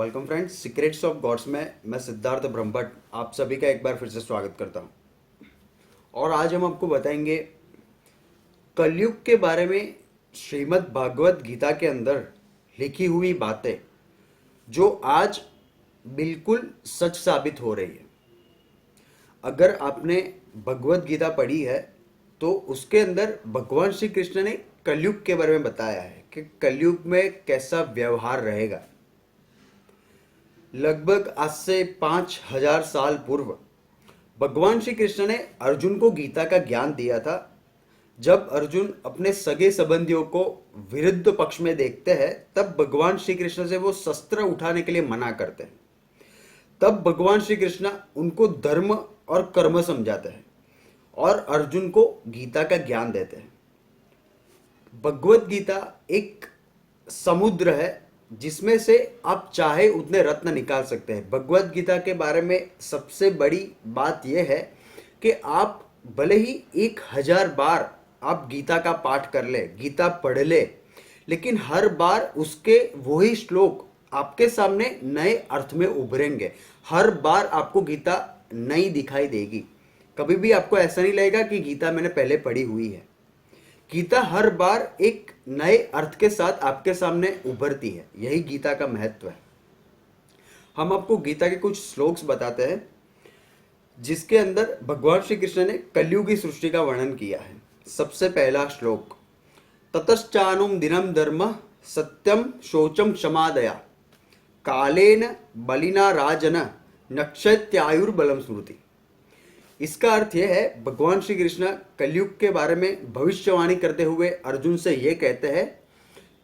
Welcome friends, secrets of gods में मैं सिद्धार्थ ब्रह्मभट्ट आप सभी का एक बार फिर से स्वागत करता हूं। और आज हम आपको बताएंगे कलयुग के बारे में श्रीमद् भागवत गीता के अंदर लिखी हुई बातें जो आज बिल्कुल सच साबित हो रही है। अगर आपने भगवत गीता पढ़ी है तो उसके अंदर भगवान श्री कृष्ण ने कलयुग के बारे में बताया है कि कलयुग में कैसा व्यवहार रहेगा। लगभग आज से 5000 साल पूर्व भगवान श्री कृष्ण ने अर्जुन को गीता का ज्ञान दिया था। जब अर्जुन अपने सगे संबंधियों को विरुद्ध पक्ष में देखते हैं तब भगवान श्री कृष्ण से वो शस्त्र उठाने के लिए मना करते हैं। तब भगवान श्री कृष्ण उनको धर्म और कर्म समझाते हैं और अर्जुन को गीता का ज्ञान देते हैं। भगवत गीता एक समुद्र है जिसमें से आप चाहे उतने रत्न निकाल सकते हैं। भगवत गीता के बारे में सबसे बड़ी बात यह है कि आप भले ही 1000 बार आप गीता का पाठ कर ले, गीता पढ़ ले, लेकिन हर बार उसके वही श्लोक आपके सामने नए अर्थ में उभरेंगे। हर बार आपको गीता नई दिखाई देगी। कभी भी आपको ऐसा नहीं लगेगा कि गीता मैंने पहले पढ़ी हुई है। गीता हर बार एक नए अर्थ के साथ आपके सामने उभरती है। यही गीता का महत्व है। हम आपको गीता के कुछ श्लोक्स बताते हैं जिसके अंदर भगवान श्री कृष्ण ने कलयुग की सृष्टि का वर्णन किया है। सबसे पहला श्लोक, ततश्चानुम दिनम धर्म सत्यम शोचम क्षमादया कालेन बलिना राजन नक्षत्यायुर्बलम स्मृति। इसका अर्थ यह है, भगवान श्री कृष्ण कलयुग के बारे में भविष्यवाणी करते हुए अर्जुन से यह कहते हैं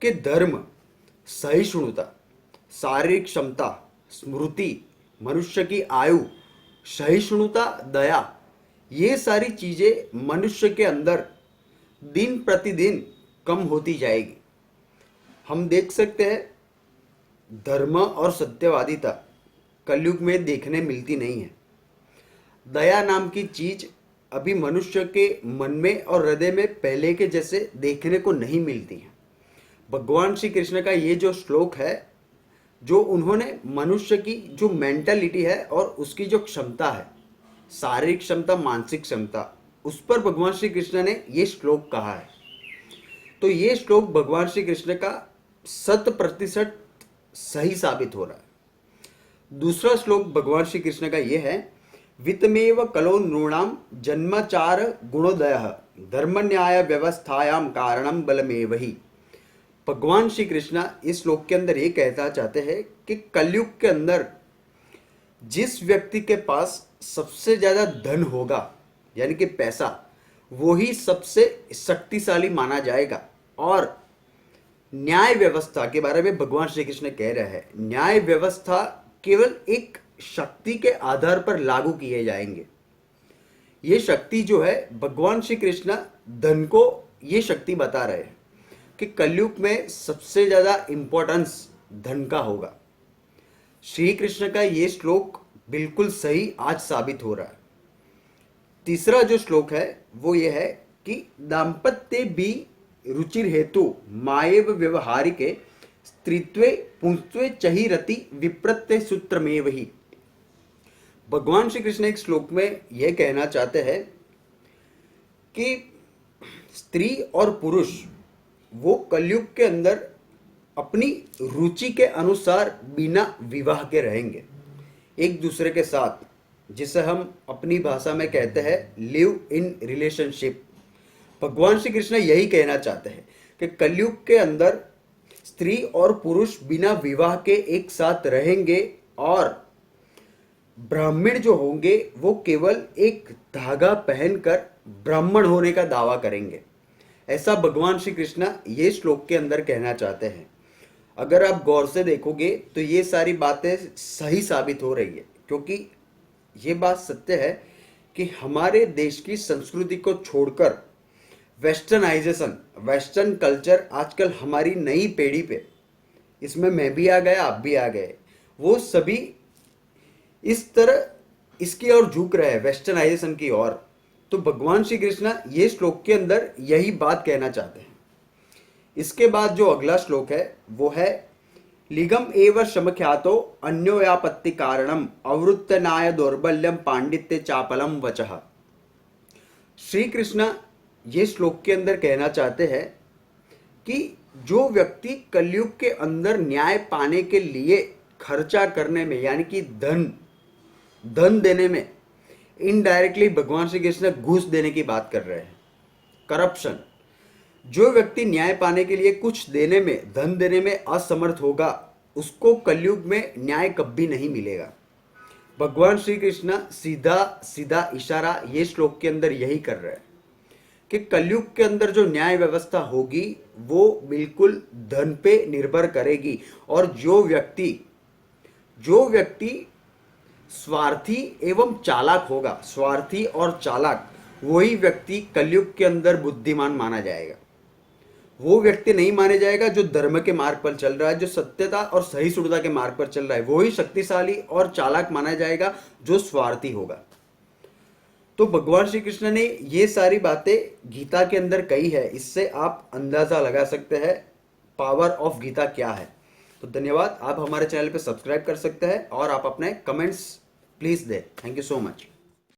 कि धर्म, सहिष्णुता, शारीरिक क्षमता, स्मृति, मनुष्य की आयु, सहिष्णुता, दया, ये सारी चीजें मनुष्य के अंदर दिन प्रतिदिन कम होती जाएगी। हम देख सकते हैं धर्म और सत्यवादिता कलयुग में देखने मिलती नहीं है। दया नाम की चीज अभी मनुष्य के मन में और हृदय में पहले के जैसे देखने को नहीं मिलती है। भगवान श्री कृष्ण का ये जो श्लोक है, जो उन्होंने मनुष्य की जो मेंटालिटी है और उसकी जो क्षमता है, शारीरिक क्षमता, मानसिक क्षमता, उस पर भगवान श्री कृष्ण ने ये श्लोक कहा है। तो ये श्लोक भगवान श्री कृष्ण का 100% सही साबित हो रहा है। दूसरा श्लोक भगवान श्री कृष्ण का ये है, वित्तमेव कलो नृणाम जन्मचार गुणोदय धर्म न्याय व्यवस्थायाम कारणम बलमेव ही। भगवान श्री कृष्ण इस श्लोक के अंदर ये कहना चाहते हैं कि कलयुग के अंदर जिस व्यक्ति के पास सबसे ज्यादा धन होगा, यानी कि पैसा, वो ही सबसे शक्तिशाली माना जाएगा। और न्याय व्यवस्था के बारे में भगवान श्री कृष्ण कह रहे हैं, न्याय व्यवस्था केवल एक शक्ति के आधार पर लागू किए जाएंगे। ये शक्ति जो है, भगवान श्री कृष्ण धन को ये शक्ति बता रहे हैं कि कलयुग में सबसे ज्यादा इंपॉर्टेंस धन का होगा। श्री कृष्ण का ये श्लोक बिल्कुल सही आज साबित हो रहा है। तीसरा जो श्लोक है वो ये है कि दाम्पत्ये भी रुचिर हेतु माएव व्यवहारिके स्त्रीत्वे पुंस्त्वे चहि रति विप्रत्य सूत्रमेव ही। भगवान श्री कृष्ण एक श्लोक में यह कहना चाहते हैं कि स्त्री और पुरुष वो कलयुग के अंदर अपनी रुचि के अनुसार बिना विवाह के रहेंगे एक दूसरे के साथ, जिसे हम अपनी भाषा में कहते हैं लिव इन रिलेशनशिप। भगवान श्री कृष्ण यही कहना चाहते हैं कि कलयुग के अंदर स्त्री और पुरुष बिना विवाह के एक साथ रहेंगे और ब्राह्मण जो होंगे वो केवल एक धागा पहनकर ब्राह्मण होने का दावा करेंगे। ऐसा भगवान श्री कृष्ण ये श्लोक के अंदर कहना चाहते हैं। अगर आप गौर से देखोगे तो ये सारी बातें सही साबित हो रही है, क्योंकि ये बात सत्य है कि हमारे देश की संस्कृति को छोड़कर वेस्टर्नाइजेशन, वेस्टर्न कल्चर आजकल हमारी नई पीढ़ी पे, इसमें मैं भी आ गया, आप भी आ गए, वो सभी इस तरह इसकी ओर झुक रहे हैं, वेस्टर्नाइजेशन की ओर। तो भगवान श्री कृष्ण ये श्लोक के अंदर यही बात कहना चाहते हैं। इसके बाद जो अगला श्लोक है वो है लिगम एव श्रमख्यातो अन्योयापत्ति कारणम अवृत्तनाय दौर्बल्यम पांडित्य चापलम वचः। श्री कृष्ण ये श्लोक के अंदर कहना चाहते हैं कि जो व्यक्ति कलयुग के अंदर न्याय पाने के लिए खर्चा करने में, यानी कि धन देने में, इनडायरेक्टली भगवान श्री कृष्ण घूस देने की बात कर रहे हैं, करप्शन। जो व्यक्ति न्याय पाने के लिए कुछ देने में, धन देने में असमर्थ होगा, उसको कलयुग में न्याय कभी नहीं मिलेगा। भगवान श्री कृष्ण सीधा सीधा इशारा ये श्लोक के अंदर यही कर रहे हैं कि कलयुग के अंदर जो न्याय व्यवस्था होगी वो बिल्कुल धन पे निर्भर करेगी। और जो व्यक्ति स्वार्थी एवं चालाक होगा, स्वार्थी और चालाक, वही व्यक्ति कलयुग के अंदर बुद्धिमान माना जाएगा। वो व्यक्ति नहीं माने जाएगा जो धर्म के मार्ग पर चल रहा है, जो सत्यता और सहिष्णुता के मार्ग पर चल रहा है। वही शक्तिशाली और चालाक माना जाएगा जो स्वार्थी होगा। तो भगवान श्री कृष्ण ने ये सारी बातें गीता के अंदर कही है। इससे आप अंदाजा लगा सकते हैं पावर ऑफ गीता क्या है। तो धन्यवाद। आप हमारे चैनल पे सब्सक्राइब कर सकते हैं और आप अपने कमेंट्स प्लीज दें। Thank you so much.